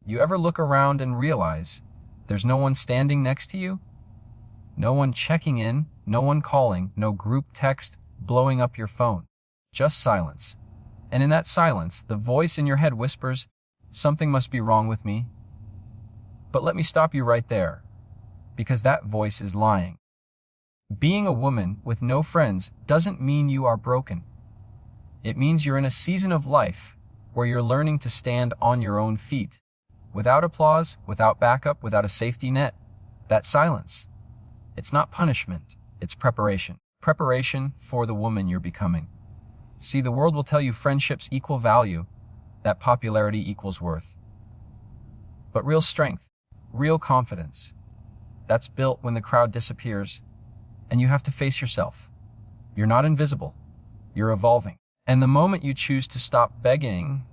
You ever look around and realize there's no one standing next to you? No one checking in, no one calling, no group text blowing up your phone. Just silence. And in that silence, the voice in your head whispers, "Something must be wrong with me." But let me stop you right there, because that voice is lying. Being a woman with no friends doesn't mean you are broken. It means you're in a season of life where you're learning to stand on your own feet, without applause, without backup, without a safety net. That silence, it's not punishment, it's preparation. Preparation for the woman you're becoming. See, the world will tell you friendships equal value, that popularity equals worth. But real strength, real confidence, that's built when the crowd disappears and you have to face yourself. You're not invisible, you're evolving. And the moment you choose to stop begging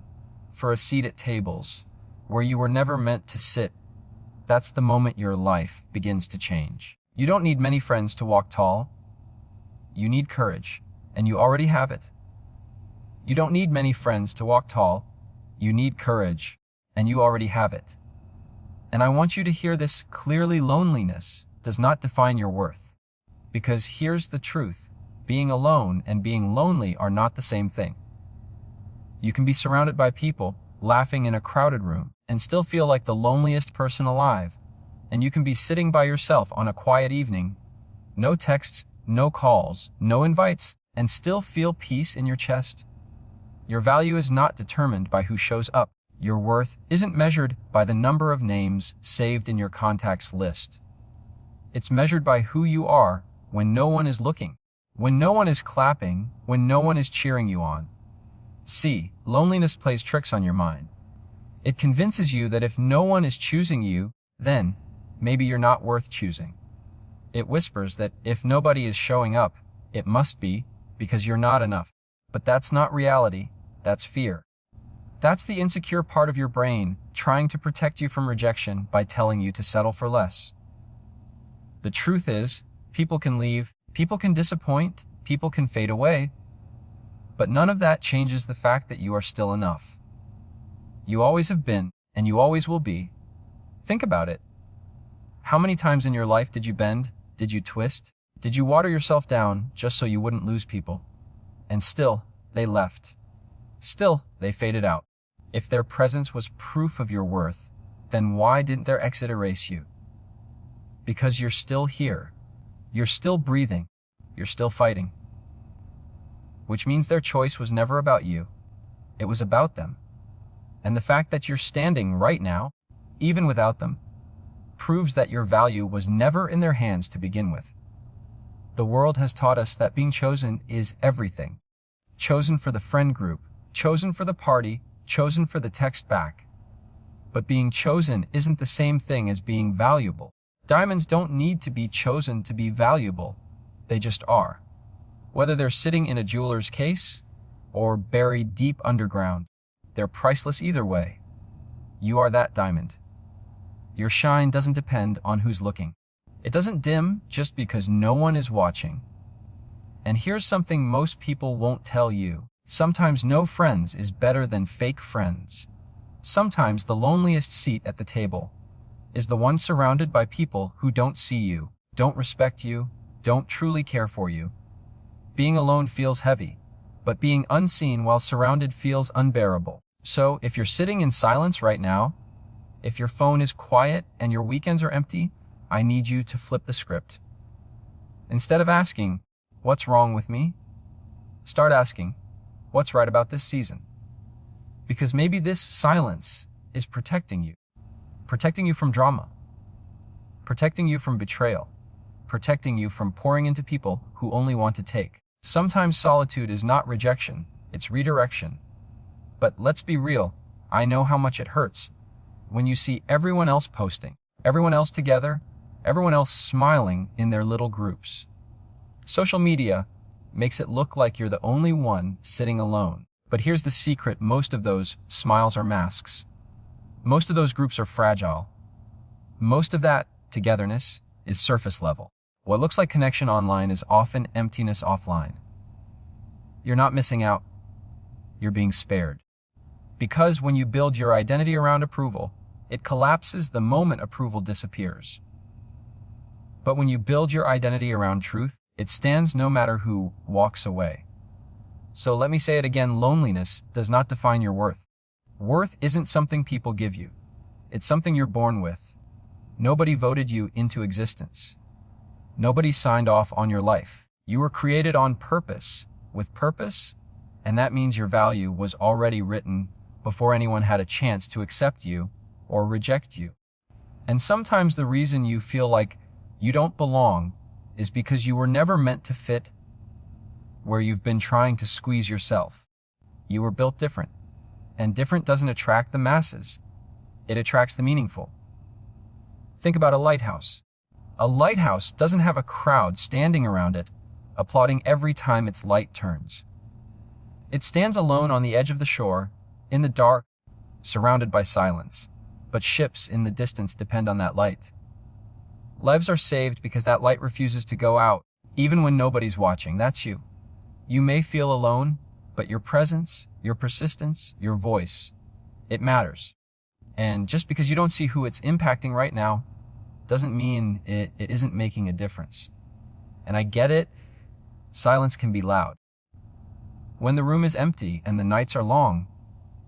for a seat at tables where you were never meant to sit, that's the moment your life begins to change. You don't need many friends to walk tall. You need courage, and you already have it. You don't need many friends to walk tall. You need courage, and you already have it. And I want you to hear this clearly: loneliness does not define your worth. Because here's the truth: being alone and being lonely are not the same thing. You can be surrounded by people, laughing in a crowded room, and still feel like the loneliest person alive. And you can be sitting by yourself on a quiet evening, no texts, no calls, no invites, and still feel peace in your chest. Your value is not determined by who shows up. Your worth isn't measured by the number of names saved in your contacts list. It's measured by who you are when no one is looking, when no one is clapping, when no one is cheering you on. See, loneliness plays tricks on your mind. It convinces you that if no one is choosing you, then maybe you're not worth choosing. It whispers that if nobody is showing up, it must be because you're not enough. But that's not reality, that's fear. That's the insecure part of your brain trying to protect you from rejection by telling you to settle for less. The truth is, people can leave, people can disappoint, people can fade away, but none of that changes the fact that you are still enough. You always have been, and you always will be. Think about it. How many times in your life did you bend? Did you twist? Did you water yourself down just so you wouldn't lose people? And still, they left. Still, they faded out. If their presence was proof of your worth, then why didn't their exit erase you? Because you're still here. You're still breathing. You're still fighting. Which means their choice was never about you. It was about them. And the fact that you're standing right now, even without them, proves that your value was never in their hands to begin with. The world has taught us that being chosen is everything. Chosen for the friend group, chosen for the party, chosen for the text back. But being chosen isn't the same thing as being valuable. Diamonds don't need to be chosen to be valuable. They just are. Whether they're sitting in a jeweler's case or buried deep underground, they're priceless either way. You are that diamond. Your shine doesn't depend on who's looking. It doesn't dim just because no one is watching. And here's something most people won't tell you. Sometimes no friends is better than fake friends. Sometimes the loneliest seat at the table is the one surrounded by people who don't see you, don't respect you, don't truly care for you. Being alone feels heavy, but being unseen while surrounded feels unbearable. So if you're sitting in silence right now, if your phone is quiet and your weekends are empty, I need you to flip the script. Instead of asking, "What's wrong with me?" start asking, "What's right about this season?" Because maybe this silence is protecting you. Protecting you from drama. Protecting you from betrayal. Protecting you from pouring into people who only want to take. Sometimes solitude is not rejection, it's redirection. But let's be real, I know how much it hurts when you see everyone else posting, everyone else together, everyone else smiling in their little groups. Social media makes it look like you're the only one sitting alone. But here's the secret: most of those smiles are masks. Most of those groups are fragile. Most of that togetherness is surface level. What looks like connection online is often emptiness offline. You're not missing out. You're being spared. Because when you build your identity around approval, It collapses the moment approval disappears. But when you build your identity around truth, it stands no matter who walks away. So let me say it again, loneliness does not define your worth. Worth isn't something people give you. It's something you're born with. Nobody voted you into existence. Nobody signed off on your life. You were created on purpose, with purpose, and that means your value was already written before anyone had a chance to accept you or reject you. And sometimes the reason you feel like you don't belong is because you were never meant to fit where you've been trying to squeeze yourself. You were built different, and different doesn't attract the masses. It attracts the meaningful. Think about a lighthouse. A lighthouse doesn't have a crowd standing around it, applauding every time its light turns. It stands alone on the edge of the shore, in the dark, surrounded by silence. But ships in the distance depend on that light. Lives are saved because that light refuses to go out, even when nobody's watching. That's you. You may feel alone, but your presence, your persistence, your voice, it matters. And just because you don't see who it's impacting right now, doesn't mean it isn't making a difference. And I get it, silence can be loud. When the room is empty and the nights are long,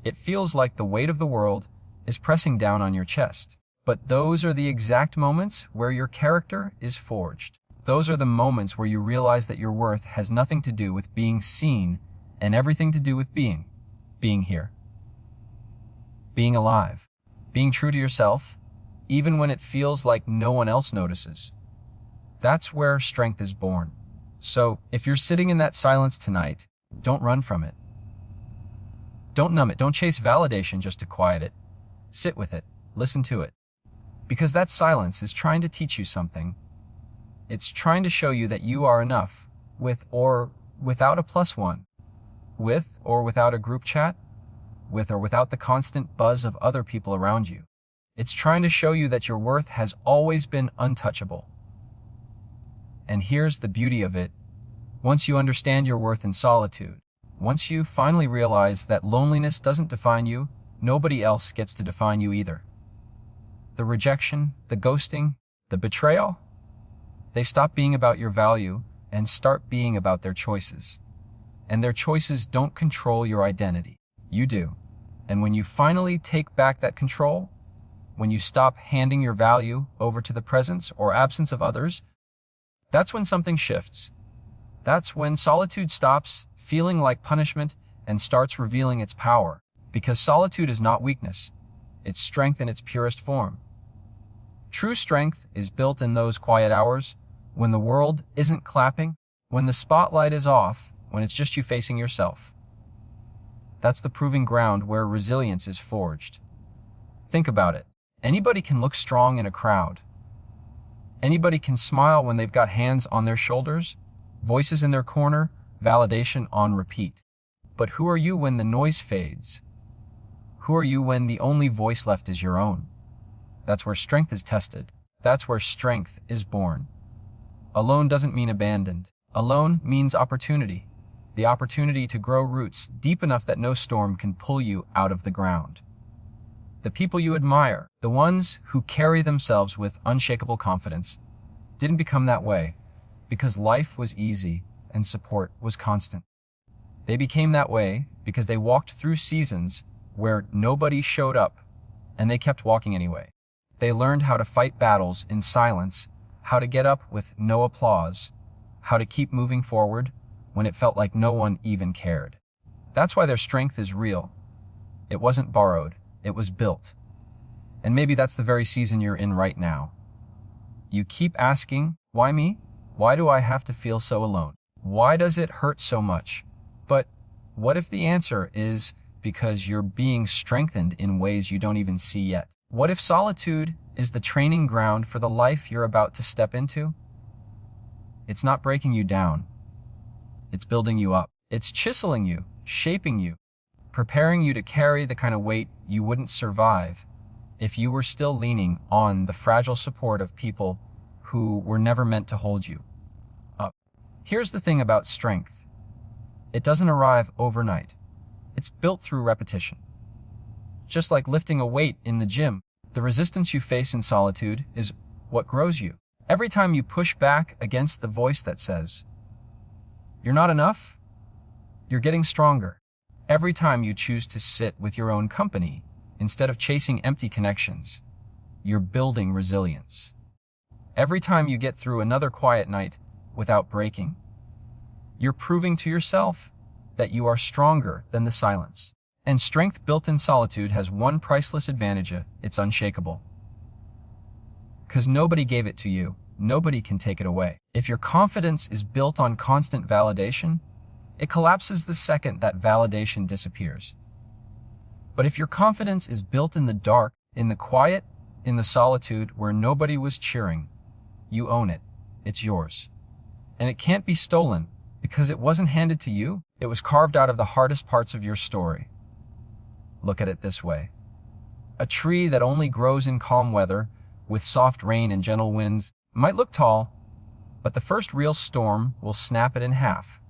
it feels like the weight of the world is pressing down on your chest. But those are the exact moments where your character is forged. Those are the moments where you realize that your worth has nothing to do with being seen and everything to do with being here, being alive, being true to yourself, even when it feels like no one else notices. That's where strength is born. So if you're sitting in that silence tonight, don't run from it. Don't numb it. Don't chase validation just to quiet it. Sit with it. Listen to it. Because that silence is trying to teach you something. It's trying to show you that you are enough, with or without a +1, with or without a group chat, with or without the constant buzz of other people around you. It's trying to show you that your worth has always been untouchable. And here's the beauty of it. Once you understand your worth in solitude, once you finally realize that loneliness doesn't define you, nobody else gets to define you either. The rejection, the ghosting, the betrayal, they stop being about your value and start being about their choices. And their choices don't control your identity. You do. And when you finally take back that control, when you stop handing your value over to the presence or absence of others, that's when something shifts. That's when solitude stops feeling like punishment and starts revealing its power. Because solitude is not weakness. It's strength in its purest form. True strength is built in those quiet hours, when the world isn't clapping, when the spotlight is off, when it's just you facing yourself. That's the proving ground where resilience is forged. Think about it. Anybody can look strong in a crowd. Anybody can smile when they've got hands on their shoulders, voices in their corner, validation on repeat. But who are you when the noise fades? Who are you when the only voice left is your own? That's where strength is tested. That's where strength is born. Alone doesn't mean abandoned. Alone means opportunity. The opportunity to grow roots deep enough that no storm can pull you out of the ground. The people you admire, the ones who carry themselves with unshakable confidence, didn't become that way because life was easy and support was constant. They became that way because they walked through seasons where nobody showed up and they kept walking anyway. They learned how to fight battles in silence, how to get up with no applause, how to keep moving forward when it felt like no one even cared. That's why their strength is real. It wasn't borrowed, it was built. And maybe that's the very season you're in right now. You keep asking, why me? Why do I have to feel so alone? Why does it hurt so much? But what if the answer is because you're being strengthened in ways you don't even see yet? What if solitude is the training ground for the life you're about to step into? It's not breaking you down. It's building you up. It's chiseling you, shaping you, preparing you to carry the kind of weight you wouldn't survive if you were still leaning on the fragile support of people who were never meant to hold you up. Here's the thing about strength. It doesn't arrive overnight. It's built through repetition. Just like lifting a weight in the gym, The resistance you face in solitude is what grows you. Every time you push back against the voice that says, "You're not enough," you're getting stronger. Every time you choose to sit with your own company instead of chasing empty connections, you're building resilience. Every time you get through another quiet night without breaking, you're proving to yourself that you are stronger than the silence. And strength built in solitude has one priceless advantage: it's unshakable. Because nobody gave it to you, nobody can take it away. If your confidence is built on constant validation, it collapses the second that validation disappears. But if your confidence is built in the dark, in the quiet, in the solitude where nobody was cheering, you own it. It's yours. And it can't be stolen because it wasn't handed to you. It was carved out of the hardest parts of your story. Look at it this way. A tree that only grows in calm weather, with soft rain and gentle winds, might look tall, but the first real storm will snap it in half.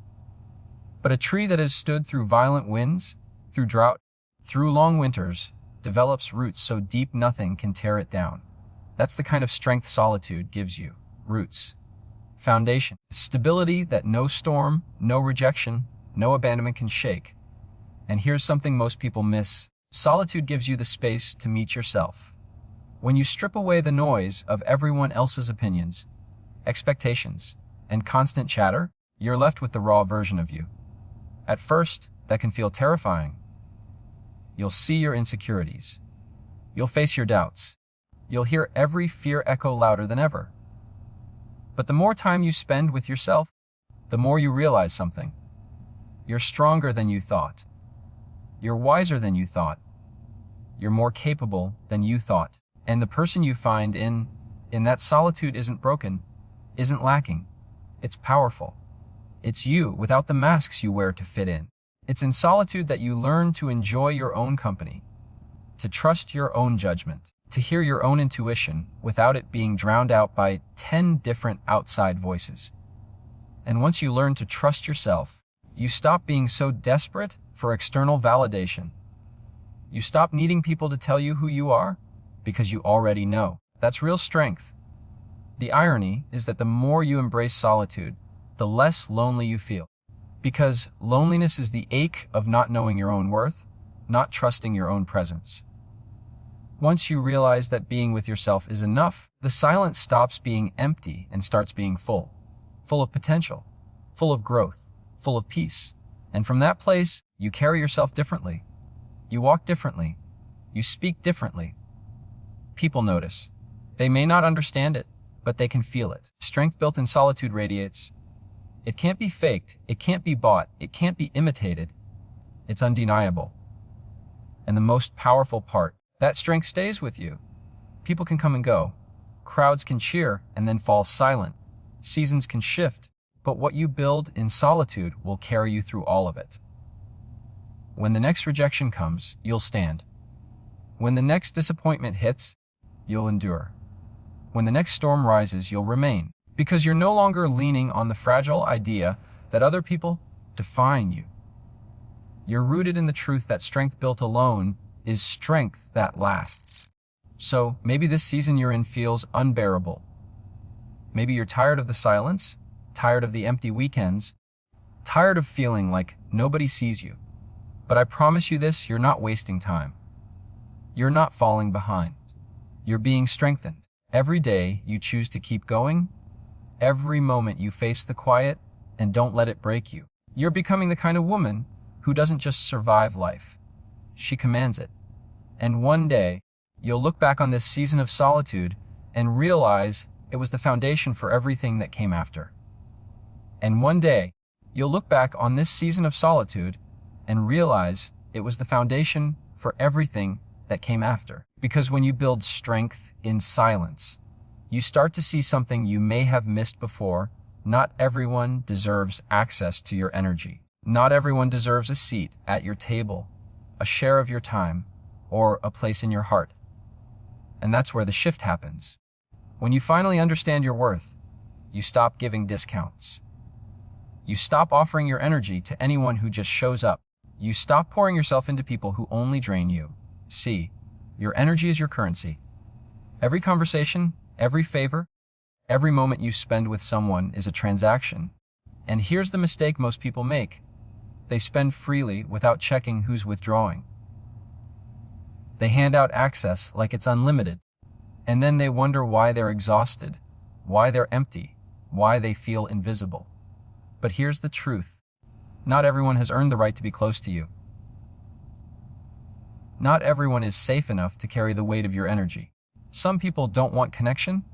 But a tree that has stood through violent winds, through drought, through long winters, develops roots so deep nothing can tear it down. That's the kind of strength solitude gives you. Roots. Foundation. Stability that no storm, no rejection, no abandonment can shake. And here's something most people miss. Solitude gives you the space to meet yourself. When you strip away the noise of everyone else's opinions, expectations, and constant chatter, you're left with the raw version of you. At first, that can feel terrifying. You'll see your insecurities. You'll face your doubts. You'll hear every fear echo louder than ever. But the more time you spend with yourself, the more you realize something. You're stronger than you thought. You're wiser than you thought. You're more capable than you thought. And the person you find in that solitude isn't broken, isn't lacking. It's powerful. It's you without the masks you wear to fit in. It's in solitude that you learn to enjoy your own company, to trust your own judgment, to hear your own intuition without it being drowned out by 10 different outside voices. And once you learn to trust yourself, you stop being so desperate for external validation. You stop needing people to tell you who you are because you already know. That's real strength. The irony is that the more you embrace solitude, the less lonely you feel. Because loneliness is the ache of not knowing your own worth, not trusting your own presence. Once you realize that being with yourself is enough, the silence stops being empty and starts being full. Full of potential, full of growth, full of peace. And from that place, you carry yourself differently. You walk differently. You speak differently. People notice. They may not understand it, but they can feel it. Strength built in solitude radiates. It can't be faked. It can't be bought. It can't be imitated. It's undeniable. And the most powerful part, that strength stays with you. People can come and go. Crowds can cheer and then fall silent. Seasons can shift, but what you build in solitude will carry you through all of it. When the next rejection comes, you'll stand. When the next disappointment hits, you'll endure. When the next storm rises, you'll remain. Because you're no longer leaning on the fragile idea that other people define you. You're rooted in the truth that strength built alone is strength that lasts. So maybe this season you're in feels unbearable. Maybe you're tired of the silence, tired of the empty weekends, tired of feeling like nobody sees you. But I promise you this, you're not wasting time. You're not falling behind. You're being strengthened. Every day you choose to keep going, every moment you face the quiet and don't let it break you. You're becoming the kind of woman who doesn't just survive life. She commands it. And one day, you'll look back on this season of solitude and realize it was the foundation for everything that came after. And one day, you'll look back on this season of solitude and realize it was the foundation for everything that came after. Because when you build strength in silence, you start to see something you may have missed before. Not everyone deserves access to your energy. Not everyone deserves a seat at your table, a share of your time, or a place in your heart. And that's where the shift happens. When you finally understand your worth, you stop giving discounts. You stop offering your energy to anyone who just shows up. You stop pouring yourself into people who only drain you. See, your energy is your currency. Every conversation, every favor, every moment you spend with someone is a transaction. And here's the mistake most people make. They spend freely without checking who's withdrawing. They hand out access like it's unlimited, and then they wonder why they're exhausted, why they're empty, why they feel invisible. But here's the truth. Not everyone has earned the right to be close to you. Not everyone is safe enough to carry the weight of your energy. Some people don't want connection.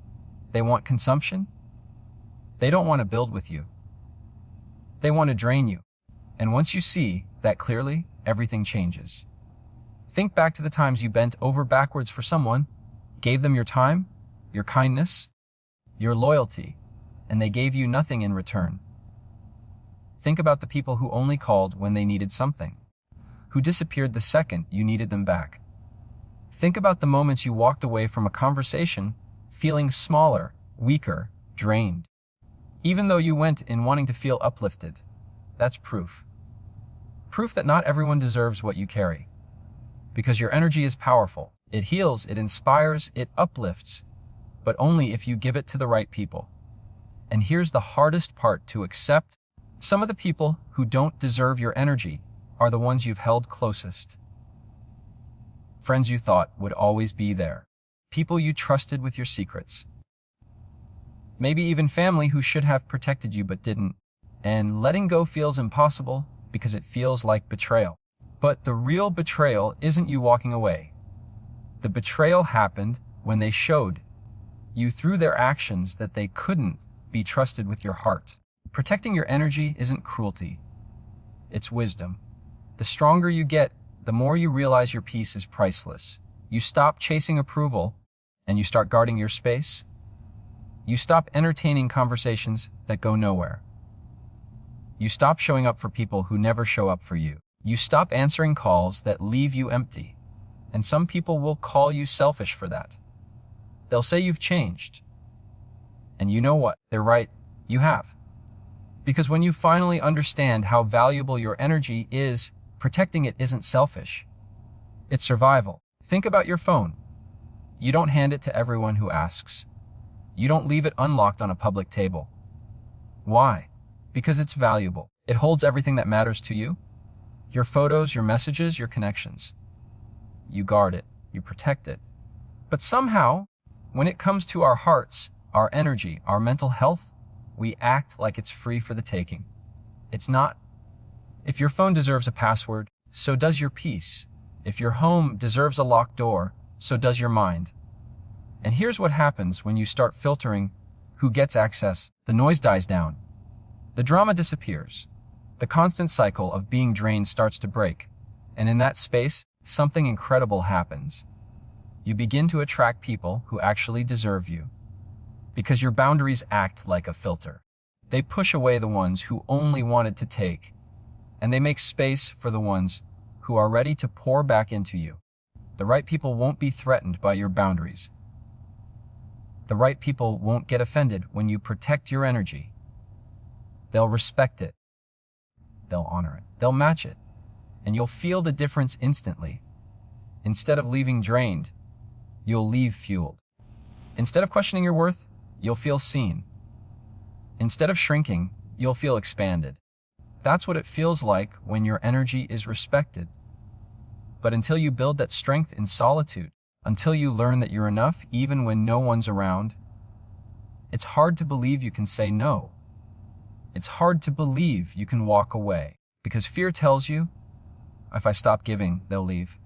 They want consumption. They don't want to build with you. They want to drain you. And once you see that clearly, everything changes. Think back to the times you bent over backwards for someone, gave them your time, your kindness, your loyalty, and they gave you nothing in return. Think about the people who only called when they needed something, who disappeared the second you needed them back. Think about the moments you walked away from a conversation feeling smaller, weaker, drained. Even though you went in wanting to feel uplifted. That's proof. Proof that not everyone deserves what you carry. Because your energy is powerful. It heals, it inspires, it uplifts. But only if you give it to the right people. And here's the hardest part to accept. Some of the people who don't deserve your energy are the ones you've held closest. Friends you thought would always be there. People you trusted with your secrets. Maybe even family who should have protected you but didn't. And letting go feels impossible because it feels like betrayal. But the real betrayal isn't you walking away. The betrayal happened when they showed you through their actions that they couldn't be trusted with your heart. Protecting your energy isn't cruelty. It's wisdom. The stronger you get, the more you realize your peace is priceless. You stop chasing approval and you start guarding your space. You stop entertaining conversations that go nowhere. You stop showing up for people who never show up for you. You stop answering calls that leave you empty. And some people will call you selfish for that. They'll say you've changed. And you know what? They're right. You have. Because when you finally understand how valuable your energy is, protecting it isn't selfish. It's survival. Think about your phone. You don't hand it to everyone who asks. You don't leave it unlocked on a public table. Why? Because it's valuable. It holds everything that matters to you. Your photos, your messages, your connections. You guard it. You protect it. But somehow, when it comes to our hearts, our energy, our mental health, we act like it's free for the taking. It's not. If your phone deserves a password, so does your peace. If your home deserves a locked door, so does your mind. And here's what happens when you start filtering who gets access. The noise dies down. The drama disappears. The constant cycle of being drained starts to break. And in that space, something incredible happens. You begin to attract people who actually deserve you. Because your boundaries act like a filter. They push away the ones who only wanted to take. And they make space for the ones who are ready to pour back into you. The right people won't be threatened by your boundaries. The right people won't get offended when you protect your energy. They'll respect it. They'll honor it. They'll match it. And you'll feel the difference instantly. Instead of leaving drained, you'll leave fueled. Instead of questioning your worth, you'll feel seen. Instead of shrinking, you'll feel expanded. That's what it feels like when your energy is respected. But until you build that strength in solitude, until you learn that you're enough even when no one's around, it's hard to believe you can say no. It's hard to believe you can walk away. Because fear tells you, if I stop giving, they'll leave.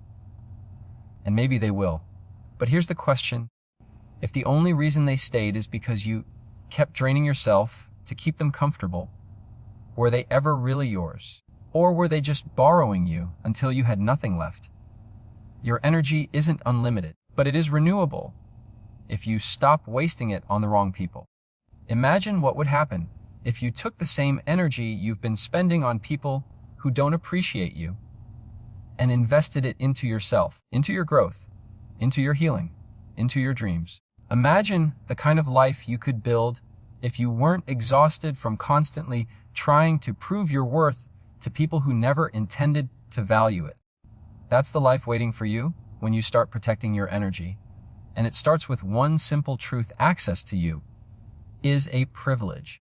And maybe they will. But here's the question. If the only reason they stayed is because you kept draining yourself to keep them comfortable, were they ever really yours? Or were they just borrowing you until you had nothing left? Your energy isn't unlimited, but it is renewable if you stop wasting it on the wrong people. Imagine what would happen if you took the same energy you've been spending on people who don't appreciate you and invested it into yourself, into your growth, into your healing, into your dreams. Imagine the kind of life you could build if you weren't exhausted from constantly trying to prove your worth to people who never intended to value it. That's the life waiting for you when you start protecting your energy. And it starts with one simple truth: access to you is a privilege,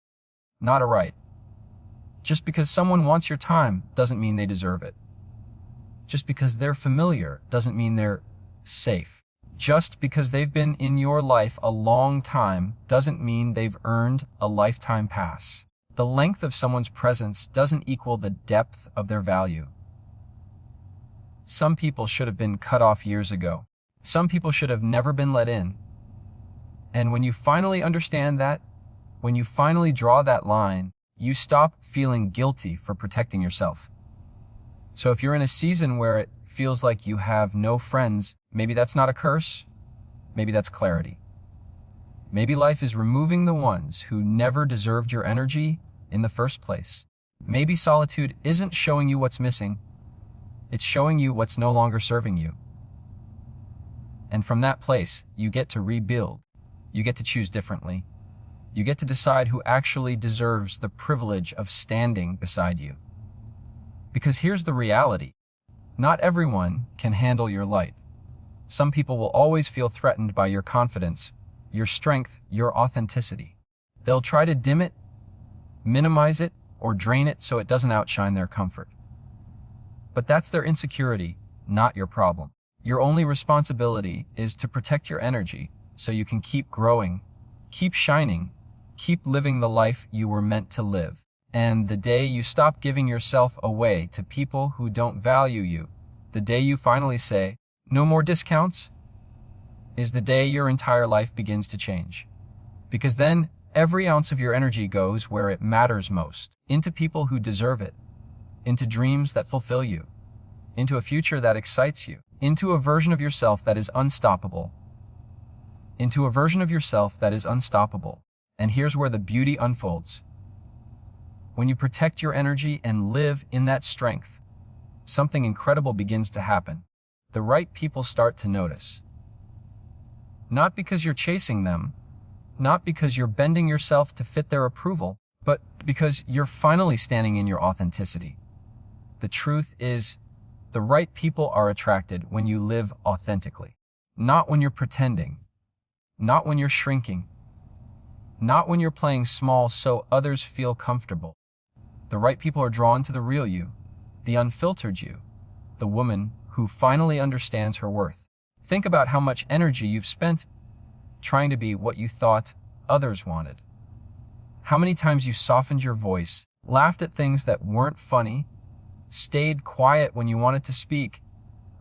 not a right. Just because someone wants your time doesn't mean they deserve it. Just because they're familiar doesn't mean they're safe. Just because they've been in your life a long time doesn't mean they've earned a lifetime pass. The length of someone's presence doesn't equal the depth of their value. Some people should have been cut off years ago. Some people should have never been let in. And when you finally understand that, when you finally draw that line, you stop feeling guilty for protecting yourself. So if you're in a season where it feels like you have no friends, maybe that's not a curse, maybe that's clarity. Maybe life is removing the ones who never deserved your energy in the first place. Maybe solitude isn't showing you what's missing, it's showing you what's no longer serving you. And from that place, you get to rebuild. You get to choose differently. You get to decide who actually deserves the privilege of standing beside you. Because here's the reality. Not everyone can handle your light. Some people will always feel threatened by your confidence, your strength, your authenticity. They'll try to dim it, minimize it, or drain it so it doesn't outshine their comfort. But that's their insecurity, not your problem. Your only responsibility is to protect your energy so you can keep growing, keep shining, keep living the life you were meant to live. And the day you stop giving yourself away to people who don't value you, the day you finally say, "No more discounts," is the day your entire life begins to change. Because then every ounce of your energy goes where it matters most, into people who deserve it, into dreams that fulfill you, into a future that excites you, into a version of yourself that is unstoppable. Into a version of yourself that is unstoppable. And here's where the beauty unfolds. When you protect your energy and live in that strength, something incredible begins to happen. The right people start to notice. Not because you're chasing them, not because you're bending yourself to fit their approval, but because you're finally standing in your authenticity. The truth is, the right people are attracted when you live authentically. Not when you're pretending. Not when you're shrinking. Not when you're playing small so others feel comfortable. The right people are drawn to the real you, the unfiltered you, the woman who finally understands her worth. Think about how much energy you've spent trying to be what you thought others wanted. How many times you softened your voice, laughed at things that weren't funny, stayed quiet when you wanted to speak,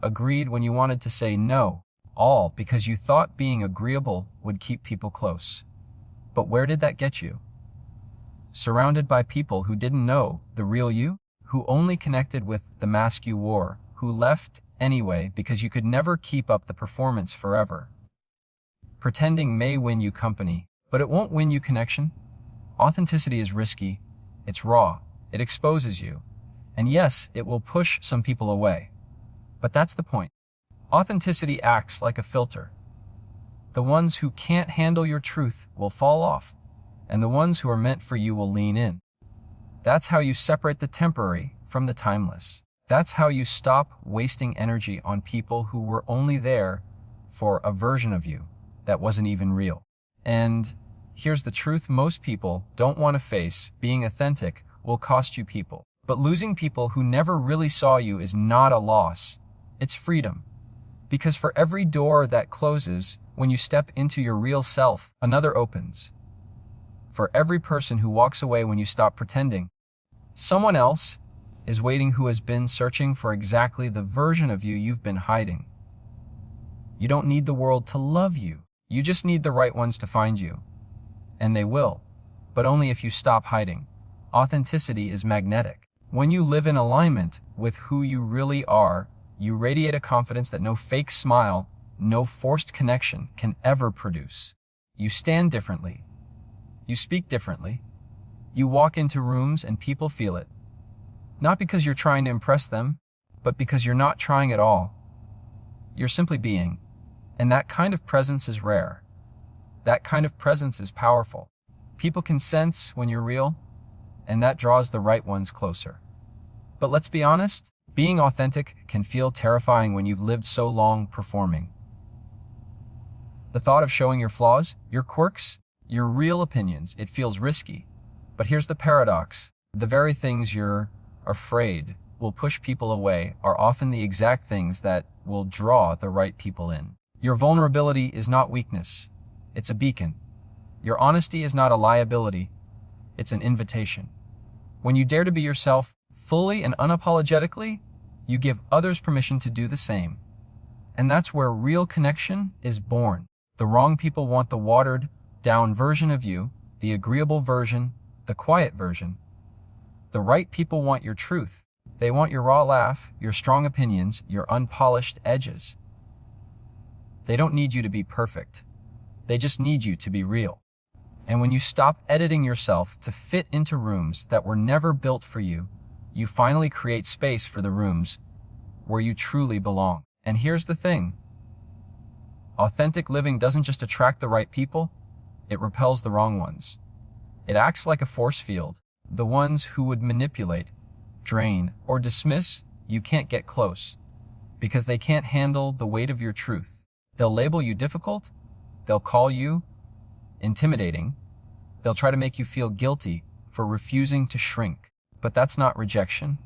agreed when you wanted to say no, all because you thought being agreeable would keep people close. But where did that get you? Surrounded by people who didn't know the real you, who only connected with the mask you wore, who left anyway because you could never keep up the performance forever. Pretending may win you company, but it won't win you connection. Authenticity is risky, it's raw, it exposes you, and yes, it will push some people away. But that's the point. Authenticity acts like a filter. The ones who can't handle your truth will fall off, and the ones who are meant for you will lean in. That's how you separate the temporary from the timeless. That's how you stop wasting energy on people who were only there for a version of you that wasn't even real. And here's the truth most people don't want to face: being authentic will cost you people. But losing people who never really saw you is not a loss, it's freedom. Because for every door that closes, when you step into your real self, another opens. For every person who walks away when you stop pretending, someone else is waiting who has been searching for exactly the version of you you've been hiding. You don't need the world to love you. You just need the right ones to find you. And they will, but only if you stop hiding. Authenticity is magnetic. When you live in alignment with who you really are, you radiate a confidence that no fake smile, no forced connection can ever produce. You stand differently. You speak differently. You walk into rooms and people feel it. Not because you're trying to impress them, but because you're not trying at all. You're simply being. And that kind of presence is rare. That kind of presence is powerful. People can sense when you're real, and that draws the right ones closer. But let's be honest, being authentic can feel terrifying when you've lived so long performing. The thought of showing your flaws, your quirks, your real opinions, it feels risky. But here's the paradox. The very things you're afraid will push people away are often the exact things that will draw the right people in. Your vulnerability is not weakness. It's a beacon. Your honesty is not a liability. It's an invitation. When you dare to be yourself fully and unapologetically, you give others permission to do the same. And that's where real connection is born. The wrong people want the watered down version of you, the agreeable version, the quiet version. The right people want your truth. They want your raw laugh, your strong opinions, your unpolished edges. They don't need you to be perfect. They just need you to be real. And when you stop editing yourself to fit into rooms that were never built for you, you finally create space for the rooms where you truly belong. And here's the thing. Authentic living doesn't just attract the right people, it repels the wrong ones. It acts like a force field. The ones who would manipulate, drain, or dismiss, you can't get close, because they can't handle the weight of your truth. They'll label you difficult, they'll call you intimidating, they'll try to make you feel guilty for refusing to shrink. But that's not rejection,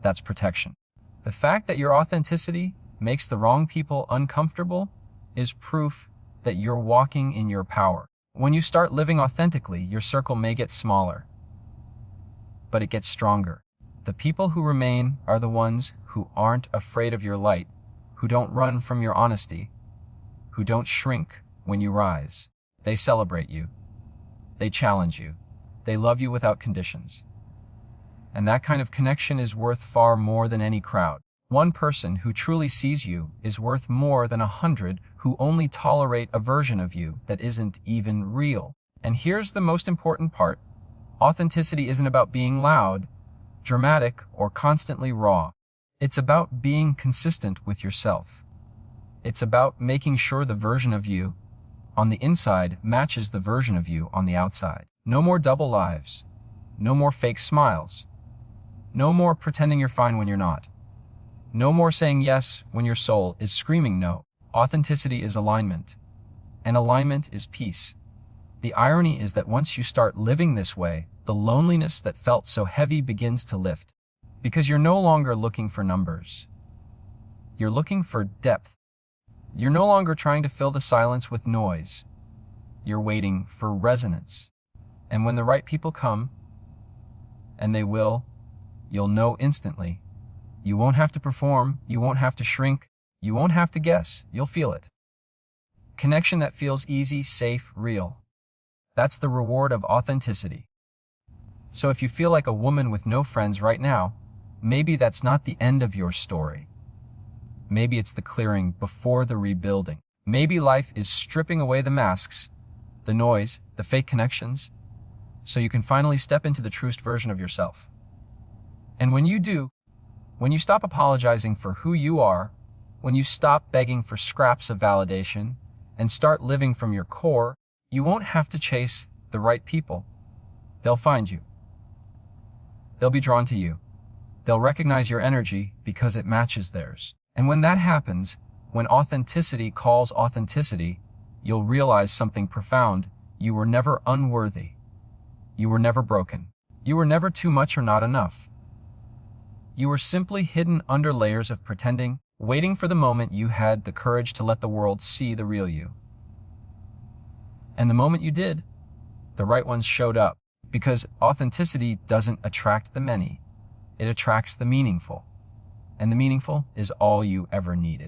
that's protection. The fact that your authenticity makes the wrong people uncomfortable is proof that you're walking in your power. When you start living authentically, your circle may get smaller, but it gets stronger. The people who remain are the ones who aren't afraid of your light, who don't run from your honesty, who don't shrink when you rise. They celebrate you. They challenge you. They love you without conditions. And that kind of connection is worth far more than any crowd. One person who truly sees you is worth more than 100 who only tolerate a version of you that isn't even real. And here's the most important part. Authenticity isn't about being loud, dramatic, or constantly raw. It's about being consistent with yourself. It's about making sure the version of you on the inside matches the version of you on the outside. No more double lives. No more fake smiles. No more pretending you're fine when you're not. No more saying yes when your soul is screaming no. Authenticity is alignment, and alignment is peace. The irony is that once you start living this way, the loneliness that felt so heavy begins to lift, because you're no longer looking for numbers. You're looking for depth. You're no longer trying to fill the silence with noise. You're waiting for resonance. And when the right people come, and they will, you'll know instantly. You won't have to perform, you won't have to shrink, you won't have to guess, you'll feel it. Connection that feels easy, safe, real. That's the reward of authenticity. So if you feel like a woman with no friends right now, maybe that's not the end of your story. Maybe it's the clearing before the rebuilding. Maybe life is stripping away the masks, the noise, the fake connections, so you can finally step into the truest version of yourself. And when you do, when you stop apologizing for who you are, when you stop begging for scraps of validation and start living from your core, you won't have to chase the right people. They'll find you. They'll be drawn to you. They'll recognize your energy because it matches theirs. And when that happens, when authenticity calls authenticity, you'll realize something profound. You were never unworthy. You were never broken. You were never too much or not enough. You were simply hidden under layers of pretending, waiting for the moment you had the courage to let the world see the real you. And the moment you did, the right ones showed up, because authenticity doesn't attract the many. It attracts the meaningful. And the meaningful is all you ever needed.